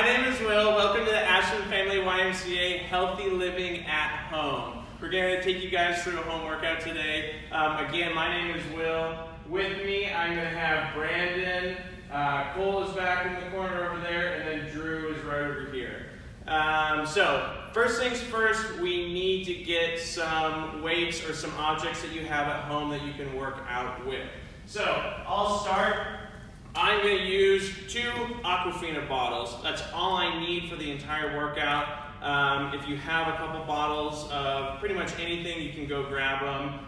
my name is Will. Welcome to the Ashland Family YMCA Healthy Living at Home. We're going to take you guys through a home workout today. Again, my name is Will. With me, I'm going to have Brandon. Cole is back in the corner over there, and then Drew is right over here. So, first things first, we need to get some weights or some objects that you have at home that you can work out with. So, I'll start. I'm going to use 2 Aquafina bottles. That's all I need for the entire workout. If you have a couple bottles of pretty much anything, you can go grab them.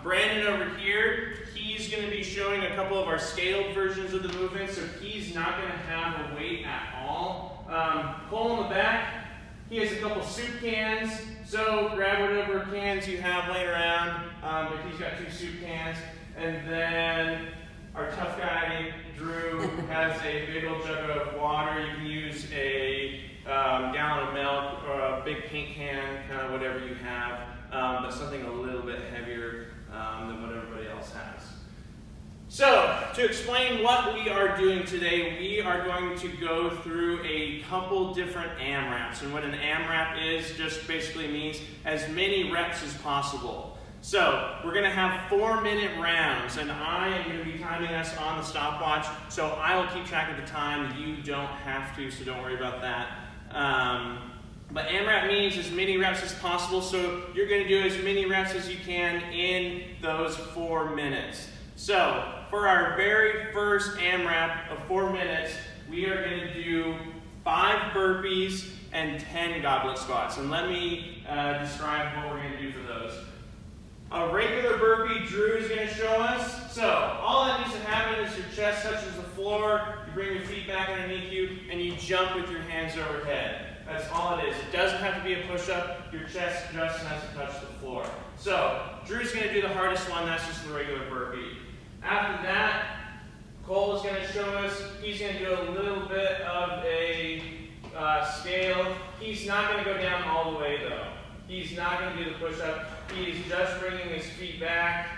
Brandon over here, he's going to be showing a couple of our scaled versions of the movement, so he's not going to have a weight at all. Cole in the back, he has a couple soup cans, so grab whatever cans you have laying around, but he's got 2 soup cans. And then our tough guy, Drew, has a big old jug of water. You can use a gallon of milk or a big paint can, kind of whatever you have, but something a little bit heavier than what everybody else has. So, to explain what we are doing today, we are going to go through a couple different AMRAPs. And what an AMRAP is just basically means as many reps as possible. So, we're going to have 4-minute rounds, and I am going to be timing us on the stopwatch, so I will keep track of the time. You don't have to, so don't worry about that. But AMRAP means as many reps as possible, so you're going to do as many reps as you can in those 4 minutes. So, for our very first AMRAP of 4 minutes, we are going to do 5 burpees and 10 goblet squats. And let me describe what we're going to do for those. A regular burpee, Drew is going to show us. So, all that needs to happen is your chest touches the floor, you bring your feet back underneath you, and you jump with your hands overhead. That's all it is. It doesn't have to be a push-up, your chest just has to touch the floor. So, Drew's going to do the hardest one, that's just the regular burpee. After that, Cole is going to show us, he's going to do a little bit of a scale. He's not going to go down all the way though. He's not going to do the push-up. He's just bringing his feet back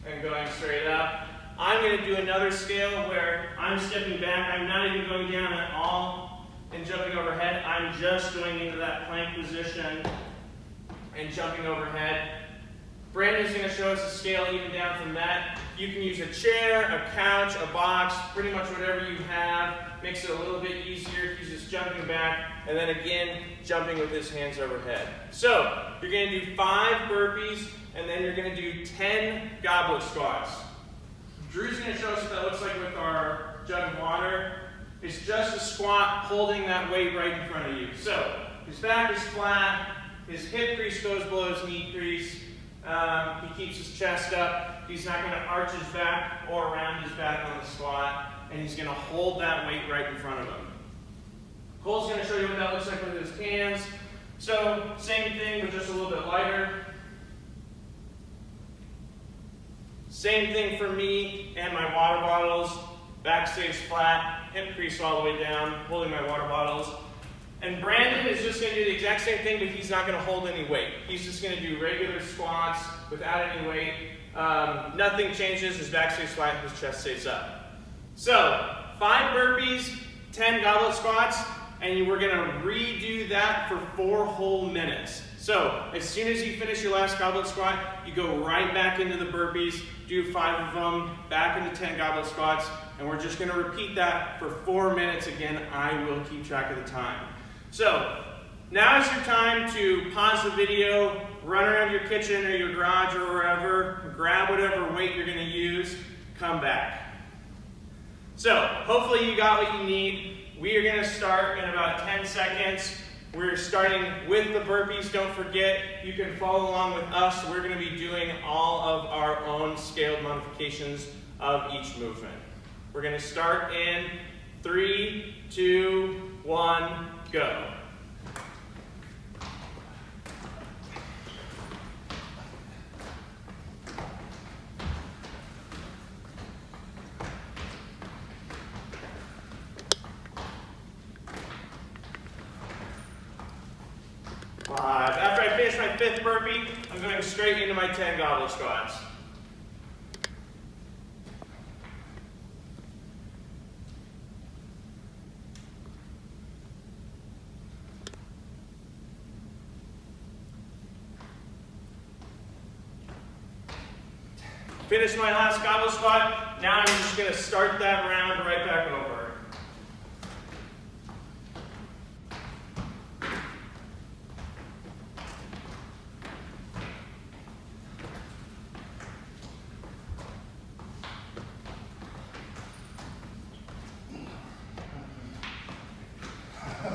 and going straight up. I'm going to do another scale where I'm stepping back. I'm not even going down at all and jumping overhead. I'm just going into that plank position and jumping overhead. Brandon's going to show us a scale even down from that. You can use a chair, a couch, a box, pretty much whatever you have. Makes it a little bit easier. He's just jumping back, and then again, jumping with his hands overhead. So, you're going to do 5 burpees, and then you're going to do 10 goblet squats. Drew's going to show us what that looks like with our jug of water. It's just a squat holding that weight right in front of you. So, his back is flat, his hip crease goes below his knee crease. He keeps his chest up. He's not going to arch his back or round his back on the squat. And he's going to hold that weight right in front of him. Cole's going to show you what that looks like with his hands. So, same thing, but just a little bit lighter. Same thing for me and my water bottles. Back stays flat, hip crease all the way down, holding my water bottles. And Brandon is just going to do the exact same thing, but he's not going to hold any weight. He's just going to do regular squats without any weight. Nothing changes, his back stays flat, his chest stays up. So, 5 burpees, 10 goblet squats, and we're going to redo that for 4 whole minutes. So, as soon as you finish your last goblet squat, you go right back into the burpees, do 5 of them, back into 10 goblet squats, and we're just going to repeat that for 4 minutes. Again, I will keep track of the time. So, now is your time to pause the video, run around your kitchen or your garage or wherever, grab whatever weight you're going to use, come back. So, hopefully you got what you need. We are going to start in about 10 seconds. We're starting with the burpees. Don't forget, you can follow along with us. We're going to be doing all of our own scaled modifications of each movement. We're going to start in 3, 2, 1, go. After I finish my 5th burpee, I'm going straight into my 10 goblet squats. Finished my last goblet squat. Now I'm just going to start that round right back over.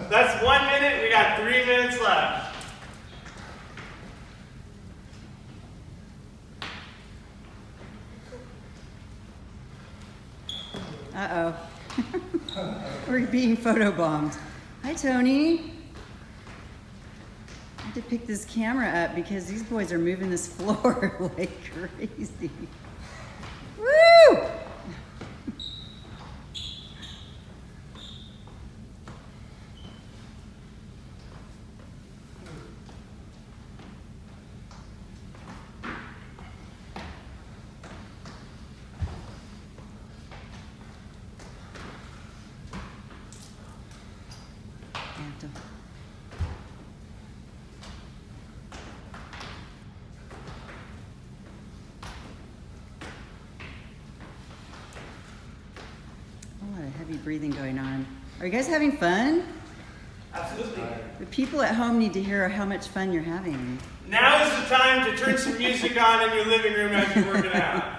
That's 1 minute. We got 3 minutes left. Uh-oh. We're being photobombed. Hi, Tony. I had to pick this camera up because these boys are moving this floor like crazy. Woo! A lot of heavy breathing going on. Are you guys having fun? Absolutely. The people at home need to hear how much fun you're having. Now is the time to turn some music on in your living room as you're working out.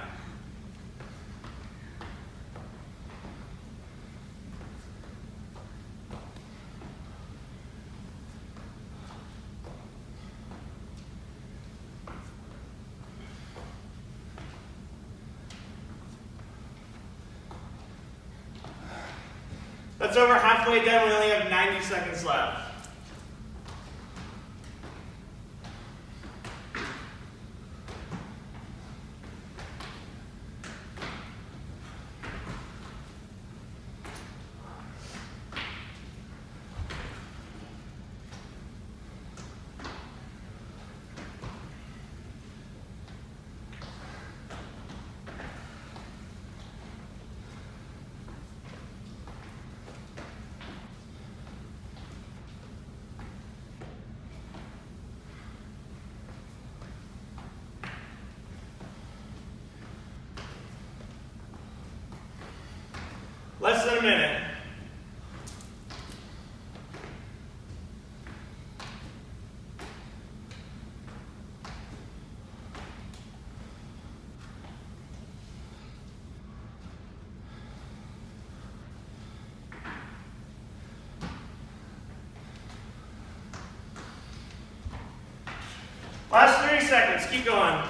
That's over halfway done. We only have 90 seconds left. Less than a minute. Last 30 seconds. Keep going.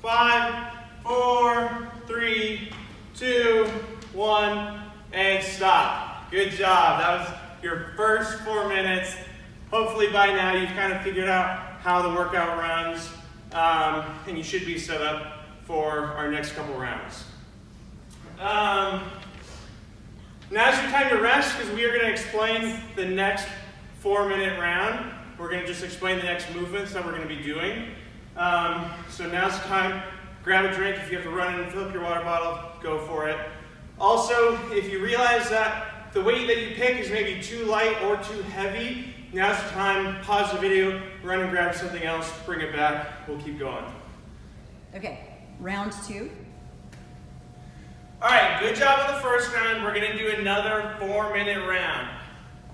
Five, four, three, two, one, and stop. Good job. That was your first 4 minutes. Hopefully by now you've kind of figured out how the workout runs, and you should be set up for our next couple rounds. Now's your time to rest because we are going to explain the next 4-minute round. We're going to just explain the next movements that we're going to be doing. So now's the time. Grab a drink. If you have to run and fill up your water bottle, go for it. Also, if you realize that the weight that you pick is maybe too light or too heavy, now's the time. Pause the video, run and grab something else, bring it back. We'll keep going. Okay, round 2. All right, good job on the first round. We're going to do another 4-minute round.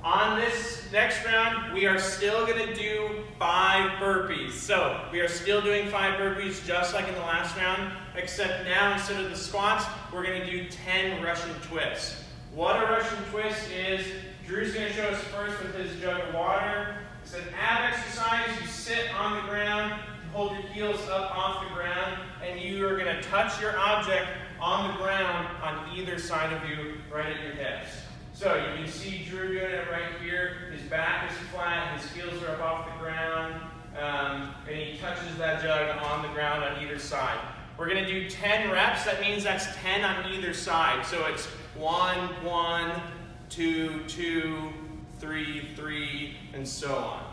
On this next round, we are still going to do 5 burpees. So we are still doing 5 burpees just like in the last round, except now instead of the squats, we're going to do 10 Russian twists. What a Russian twist is, Drew's going to show us first with his jug of water. It's an ab exercise. You sit on the ground, hold your heels up off the ground, and you are going to touch your object on the ground on either side of you, right at your hips. So you can see Drew doing it right here. His back is flat, his heels are up off the ground, and he touches that jug on the ground on either side. We're going to do 10 reps. That means that's 10 on either side. So it's 1, 1, 2, 2, 3, 3, and so on.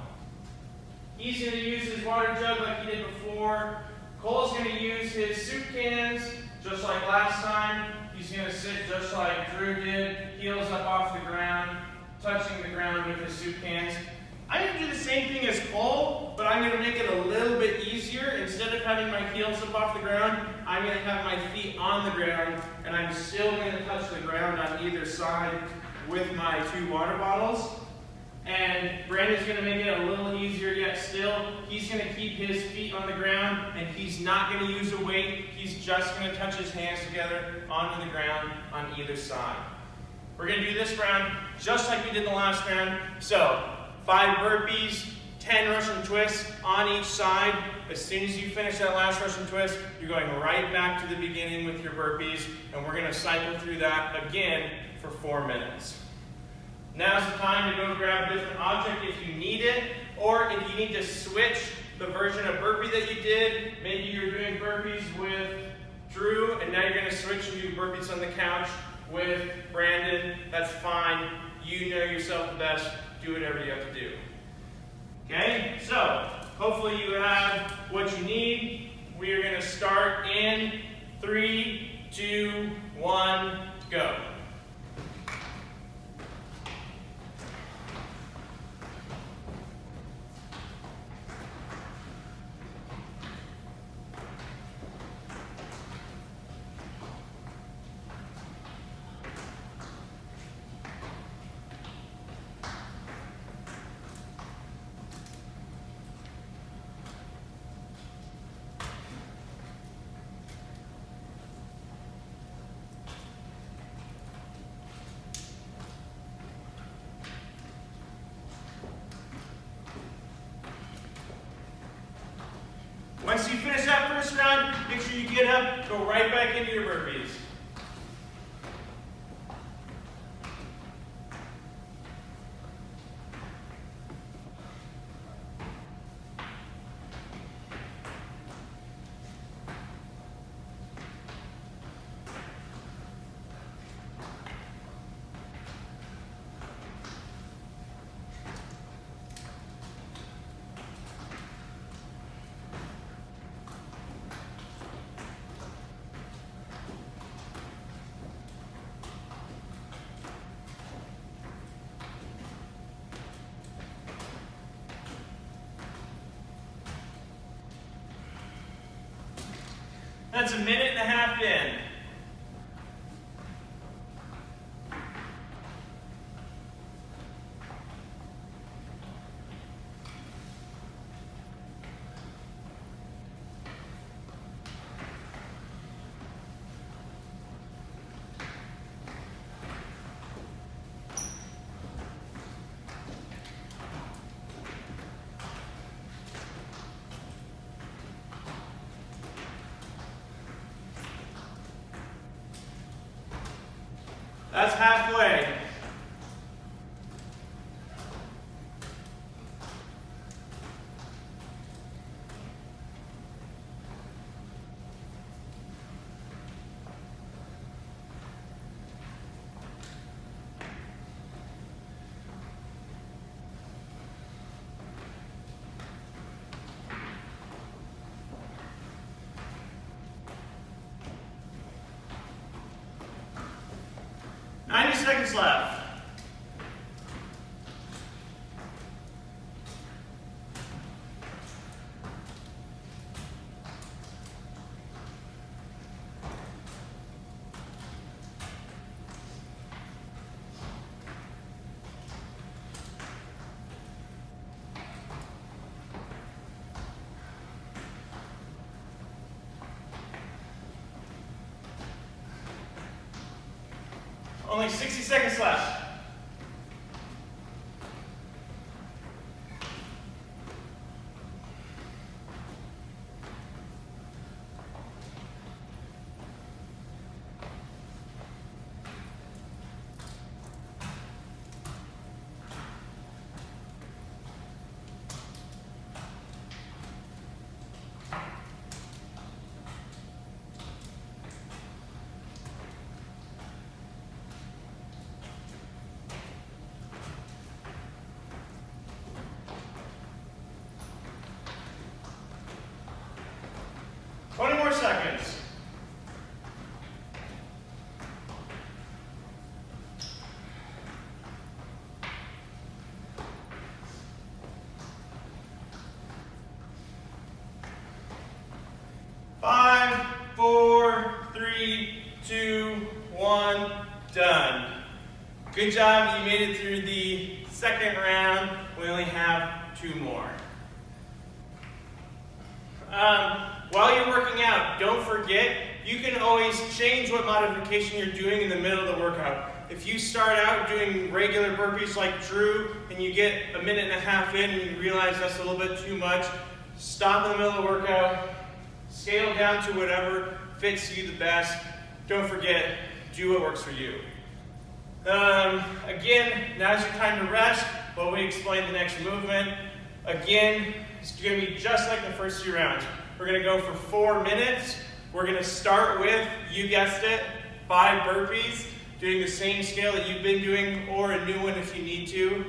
He's going to use his water jug like he did before. Cole's going to use his soup cans just like last time. He's going to sit just like Drew did, heels up off the ground, touching the ground with his soup cans. I'm going to do the same thing as Cole, but I'm going to make it a little bit easier. Instead of having my heels up off the ground, I'm going to have my feet on the ground, and I'm still going to touch the ground on either side with my 2 water bottles. And Brandon's going to make it a little easier yet still. He's going to keep his feet on the ground, and he's not going to use a weight. He's just going to touch his hands together onto the ground on either side. We're going to do this round just like we did the last round. So 5 burpees, 10 Russian twists on each side. As soon as you finish that last Russian twist, you're going right back to the beginning with your burpees, and we're going to cycle through that again for 4 minutes. Now's the time to go grab a different object if you need it, or if you need to switch the version of burpee that you did. Maybe you're doing burpees with Drew, and now you're going to switch and do burpees on the couch with Brandon. That's fine. You know yourself the best. Do whatever you have to do. Okay, so hopefully you have what you need. We are going to start in 3, 2, 1, go. Once you finish that first round, make sure you get up, go right back into your burpees. That's a minute and a half in. That's halfway. Seconds left. Only 60 seconds left. 20 more seconds. Five, four, three, two, one, done. Good job, you made it through the second round. We only have 2 more. While you're working out, don't forget, you can always change what modification you're doing in the middle of the workout. If you start out doing regular burpees like Drew, and you get a minute and a half in and you realize that's a little bit too much, stop in the middle of the workout, scale down to whatever fits you the best. Don't forget, do what works for you. Again, now's your time to rest while we explain the next movement. Again, it's going to be just like the first 2 rounds. We're going to go for 4 minutes. We're going to start with, you guessed it, 5 burpees, doing the same scale that you've been doing or a new one if you need to.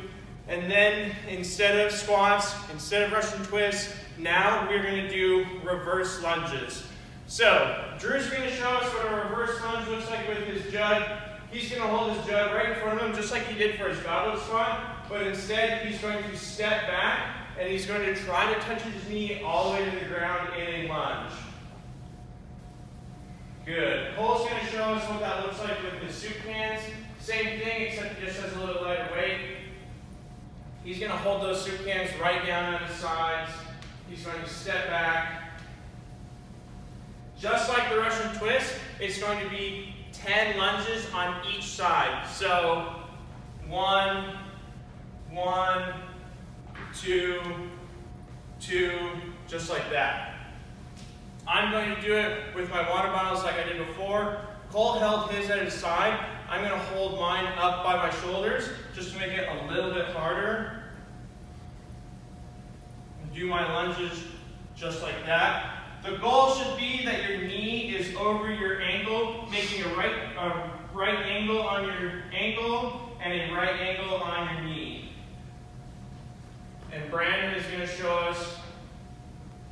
And then instead of squats, instead of Russian twists, now we're going to do reverse lunges. So, Drew's going to show us what a reverse lunge looks like with his jug. He's going to hold his jug right in front of him just like he did for his goblet squat, but instead he's going to step back and he's going to try to touch his knee all the way to the ground in a lunge. Good. Cole's going to show us what that looks like with his soup cans. Same thing, except he just has a little lighter weight. He's going to hold those soup cans right down on his sides. He's going to step back. Just like the Russian twist, it's going to be 10 lunges on each side. So, 1, 1, 2, 2, just like that. I'm going to do it with my water bottles like I did before. Cole held his at his side. I'm going to hold mine up by my shoulders just to make it a little bit harder. Do my lunges just like that. The goal should be that your knee is over your ankle, making a right angle on your ankle and a right angle on your knee. And Brandon is going to show us.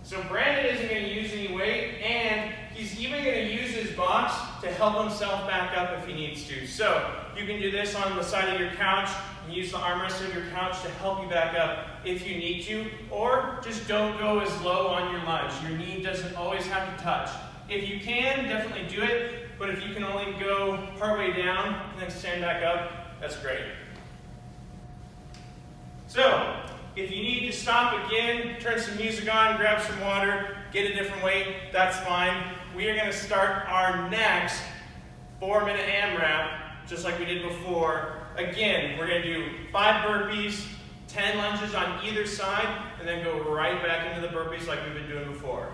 So Brandon isn't going to use any weight, and he's even going to use his box to help himself back up if he needs to. So you can do this on the side of your couch and use the armrest of your couch to help you back up if you need to, or just don't go as low on your lunge. Your knee doesn't always have to touch. If you can, definitely do it, but if you can only go partway down and then stand back up, that's great. So, if you need to stop again, turn some music on, grab some water, get a different weight, that's fine. We are going to start our next 4-minute AMRAP, just like we did before. Again, we're going to do 5 burpees, 10 lunges on either side, and then go right back into the burpees like we've been doing before.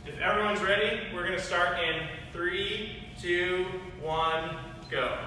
If everyone's ready, we're going to start in 3, 2, 1, go.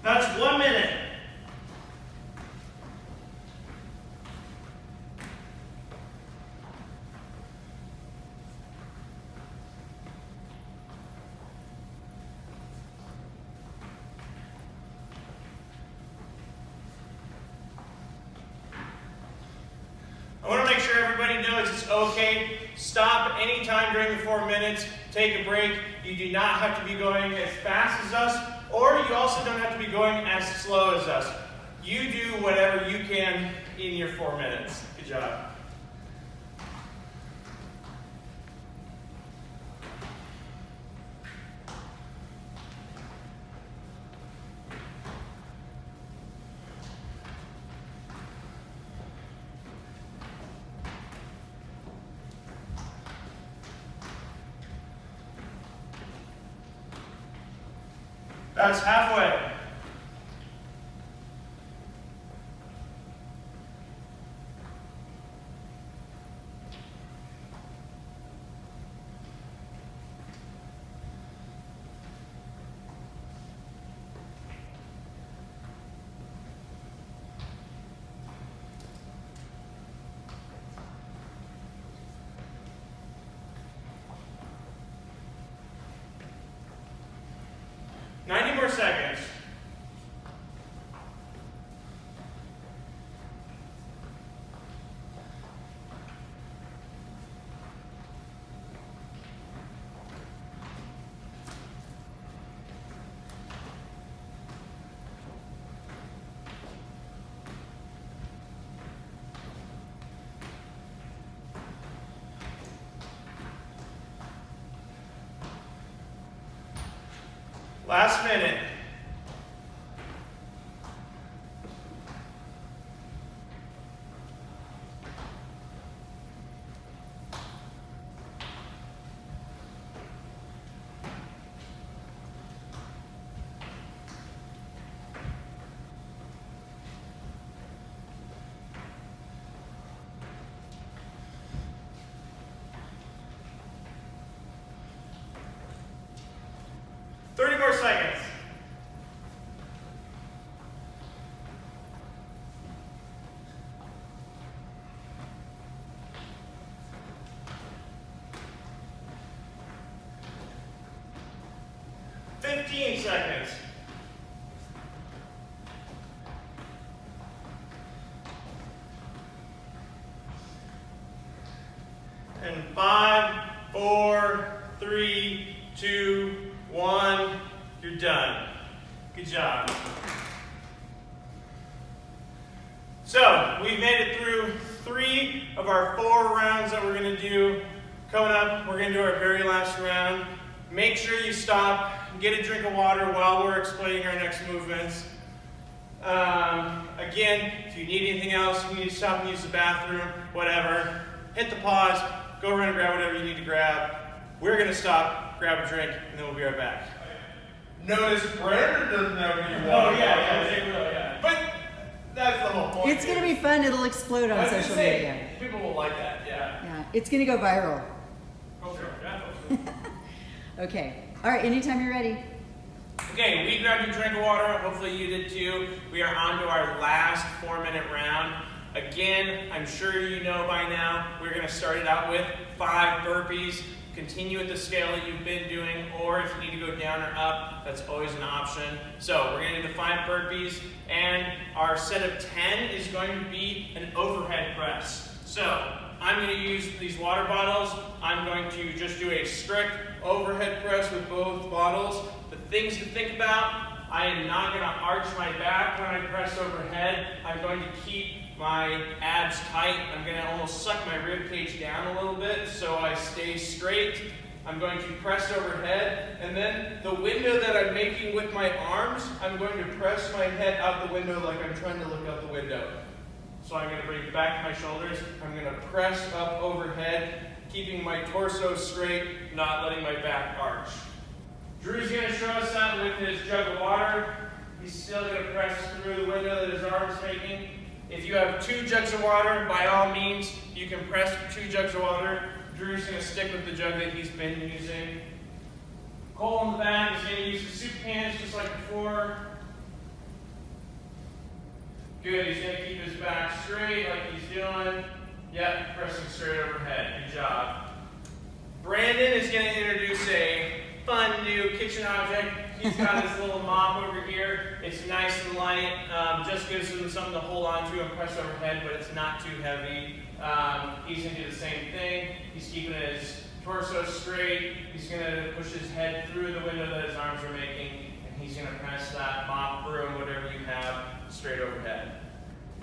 That's 1 minute. I want to make sure everybody knows it's okay. Stop anytime during the 4 minutes. Take a break. You do not have to be going as fast as us, or you also don't have to be going as slow as us. You do whatever you can in your 4 minutes. Good job. That's halfway. More seconds. Last minute. More seconds. Seconds. And 5, 4, 3, 2, 1. You're done. Good job. So, we've made it through 3 of our 4 rounds that we're going to do. Coming up, we're going to do our very last round. Make sure you stop, get a drink of water while we're explaining our next movements. Again, if you need anything else, you need to stop and use the bathroom, whatever, hit the pause, go run and grab whatever you need to grab. We're going to stop, grab a drink, and then we'll be right back. Notice Brandon doesn't have any water. Oh, yeah. But that's the whole point. It's going to be fun. It'll explode on social media. People will like that, yeah. Yeah, it's going to go viral. Okay, yeah. Okay. All right, anytime you're ready. Okay, we grabbed a drink of water. Hopefully you did too. We are on to our last 4-minute round. Again, I'm sure you know by now, we're going to start it out with 5 burpees. Continue at the scale that you've been doing, or if you need to go down or up, that's always an option. So we're going to do the 5 burpees, and our set of 10 is going to be an overhead press. So I'm going to use these water bottles. I'm going to just do a strict overhead press with both bottles. The things to think about, I am not going to arch my back when I press overhead. I'm going to keep my abs tight. I'm going to almost suck my rib cage down a little bit so I stay straight. I'm going to press overhead, and then the window that I'm making with my arms, I'm going to press my head out the window like I'm trying to look out the window. So I'm going to bring back my shoulders. I'm going to press up overhead, keeping my torso straight, not letting my back arch. Drew's going to show us that with his jug of water. He's still going to press through the window that his arm is making. If you have 2 jugs of water, by all means, you can press 2 jugs of water. Drew's going to stick with the jug that he's been using. Cole in the back is going to use the soup cans just like before. Good, he's going to keep his back straight like he's doing. Yep, pressing straight overhead. Good job. Brandon is going to introduce a fun new kitchen object. He's got this little mop over here. It's nice and light. Just gives him something to hold on to and press overhead, but it's not too heavy. He's going to do the same thing. He's keeping his torso straight. He's going to push his head through the window that his arms are making, and he's going to press that mop, broom, whatever you have, straight overhead.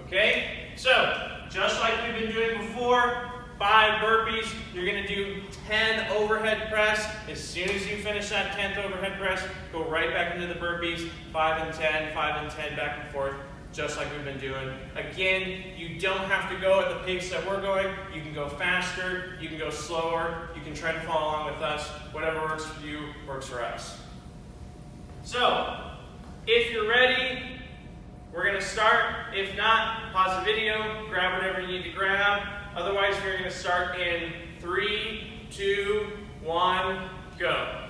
Okay? So, just like we've been doing before, 5 burpees, you're going to do 10 overhead press. As soon as you finish that 10th overhead press, go right back into the burpees, 5 and 10, 5 and 10, back and forth, just like we've been doing. Again, you don't have to go at the pace that we're going. You can go faster, you can go slower, you can try to follow along with us. Whatever works for you, works for us. So, If you're ready, we're going to start. If not, pause the video, grab whatever you need to grab. Otherwise, we're going to start in 3, 2, 1, go.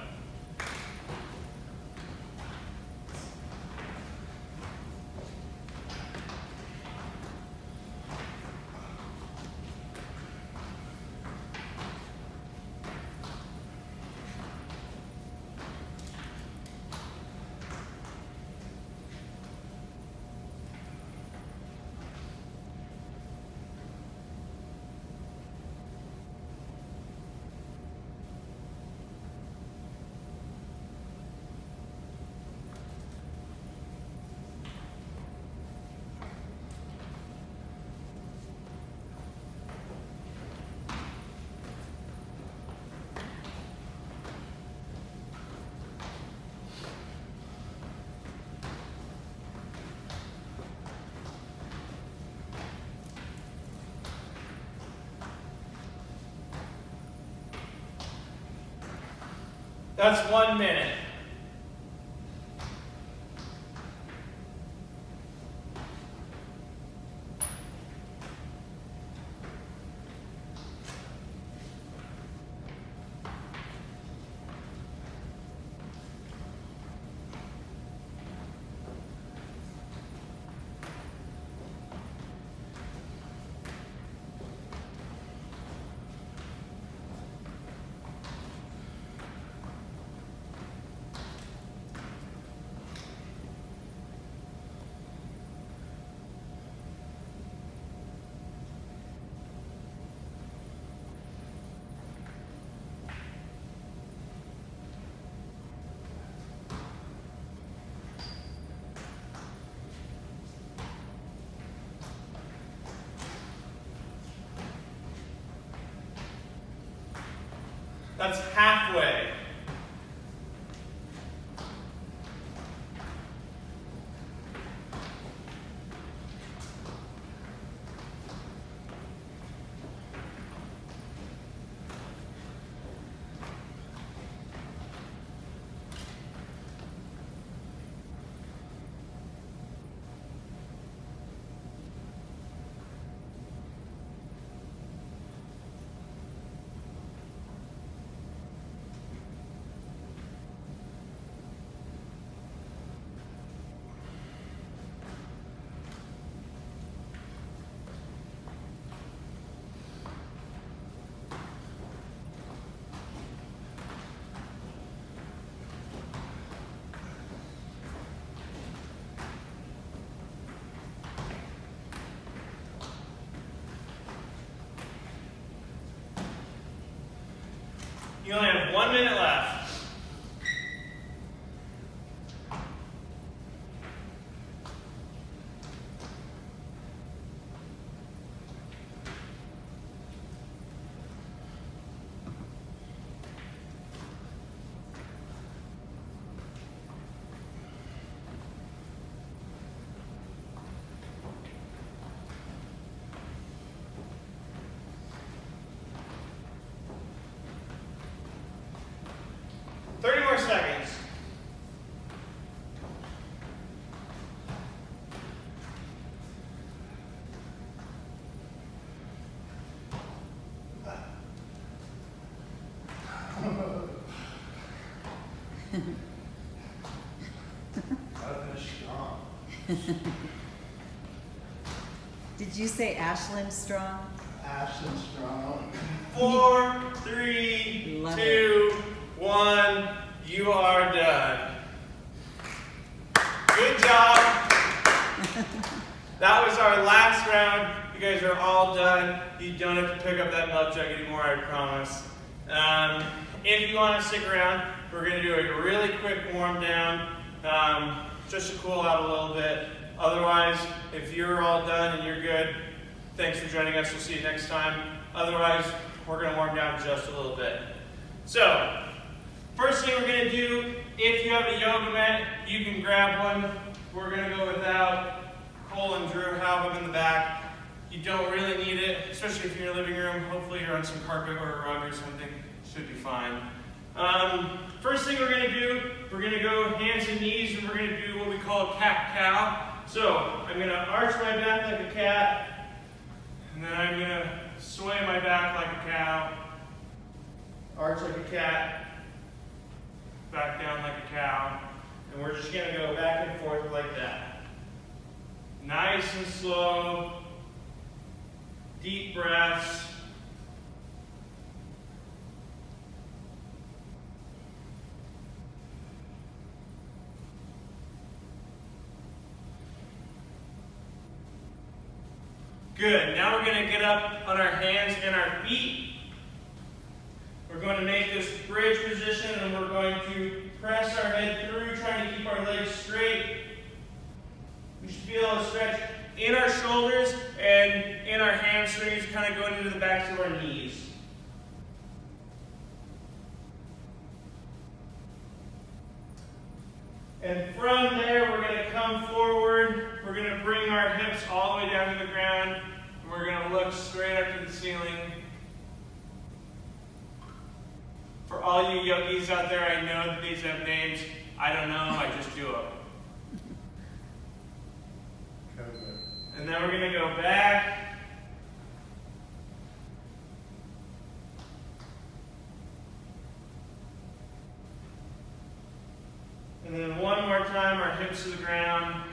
That's 1 minute. That's halfway. You only have 1 minute left. Seconds. Did you say Ashland strong? Ashland strong. 4, 3, Love 2, 1. You are done. Good job. That was our last round. You guys are all done. You don't have to pick up that milk jug anymore, I promise. If you want to stick around, we're going to do a really quick warm down, just to cool out a little bit. Otherwise, if you're all done and you're good, thanks for joining us. We'll see you next time. Otherwise, we're going to warm down just a little bit. So, first thing we're going to do, if you have a yoga mat, you can grab one. We're going to go without. Cole and Drew have them in the back. You don't really need it, especially if you're in your living room. Hopefully you're on some carpet or a rug or something. Should be fine. First thing we're going to do, we're going to go hands and knees, and we're going to do what we call a cat-cow. So I'm going to arch my back like a cat, and then I'm going to sway my back like a cow, arch like a cat, back down like a cow, and we're just going to go back and forth like that. Nice and slow, deep breaths. Good. Now we're going to get up on our hands and our feet. We're going to make this bridge position, and we're going to press our head through, trying to keep our legs straight. We should feel a stretch in our shoulders and in our hamstrings, kind of going into the backs of our knees. And from there, we're going to come forward. We're going to bring our hips all the way down to the ground. And we're going to look straight up to the ceiling. For all you yogis out there, I know that these have names. I don't know, I just do them. And then we're going to go back. And then one more time, our hips to the ground.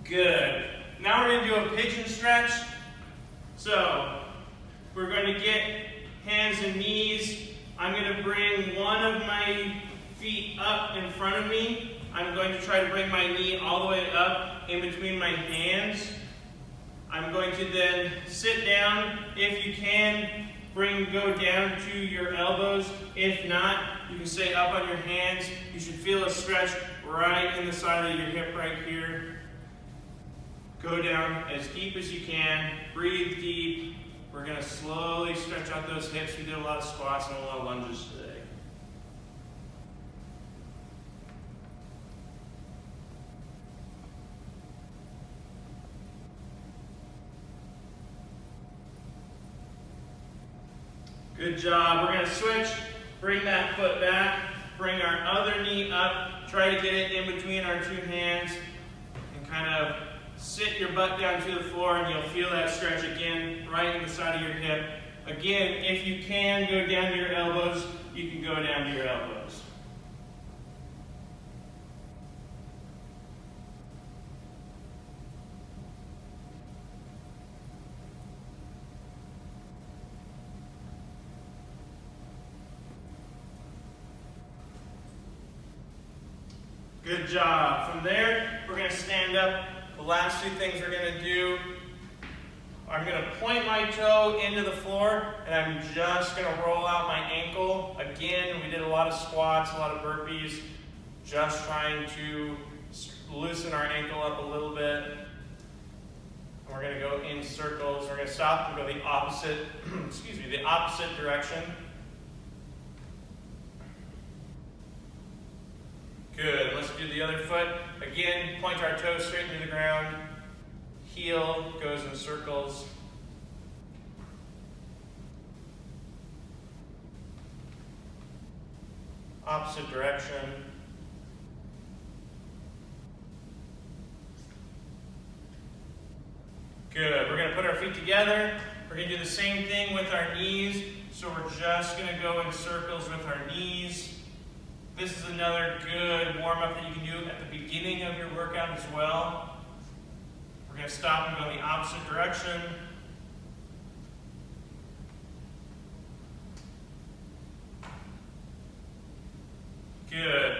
Good. Now we're going to do a pigeon stretch. So we're going to get hands and knees. I'm going to bring one of my feet up in front of me. I'm going to try to bring my knee all the way up in between my hands. I'm going to then sit down. If you can, go down to your elbows. If not, you can stay up on your hands. You should feel a stretch right in the side of your hip right here. Go down as deep as you can. Breathe deep. We're going to slowly stretch out those hips. We did a lot of squats and a lot of lunges today. Good job. We're going to switch. Bring that foot back. Bring our other knee up. Try to get it in between our two hands. And kind of sit your butt down to the floor, and you'll feel that stretch again right in the side of your hip. Again, if you can go down to your elbows, you can go down to your elbows. Good job. From there, we're going to stand up. The last two things we're going to do, I'm going to point my toe into the floor, and I'm just going to roll out my ankle. Again, we did a lot of squats, a lot of burpees, just trying to loosen our ankle up a little bit. And we're going to go in circles. We're going to stop and go the opposite, the opposite direction. Good. Let's do the other foot. Again, point our toes straight into the ground. Heel goes in circles. Opposite direction. Good. We're going to put our feet together. We're going to do the same thing with our knees. So we're just going to go in circles with our knees. This is another good warm-up that you can do at the beginning of your workout as well. We're going to stop and go in the opposite direction. Good.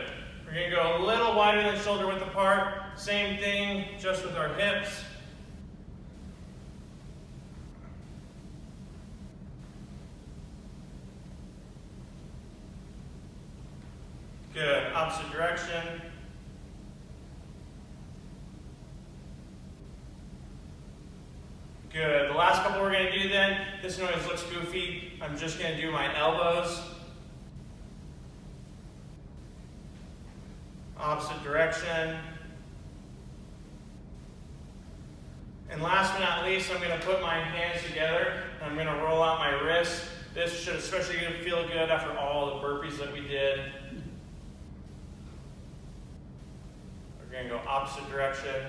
We're going to go a little wider than shoulder width apart. Same thing, just with our hips. Good. Opposite direction. Good. The last couple we're going to do then, this noise looks goofy. I'm just going to do my elbows. Opposite direction. And last but not least, I'm going to put my hands together and I'm going to roll out my wrists. This should especially feel good after all the burpees that we did. We're going to go opposite direction.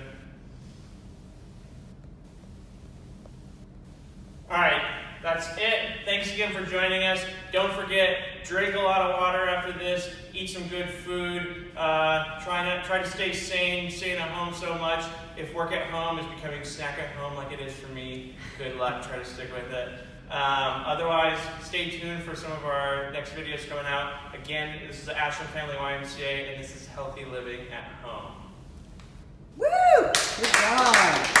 All right, that's it. Thanks again for joining us. Don't forget, drink a lot of water after this. Eat some good food. Try to stay sane. Staying at home so much. If work at home is becoming snack at home like it is for me, good luck. Try to stick with it. Otherwise, stay tuned for some of our next videos coming out. Again, this is the Ashland Family YMCA, and this is Healthy Living at Home. Woo! Good job.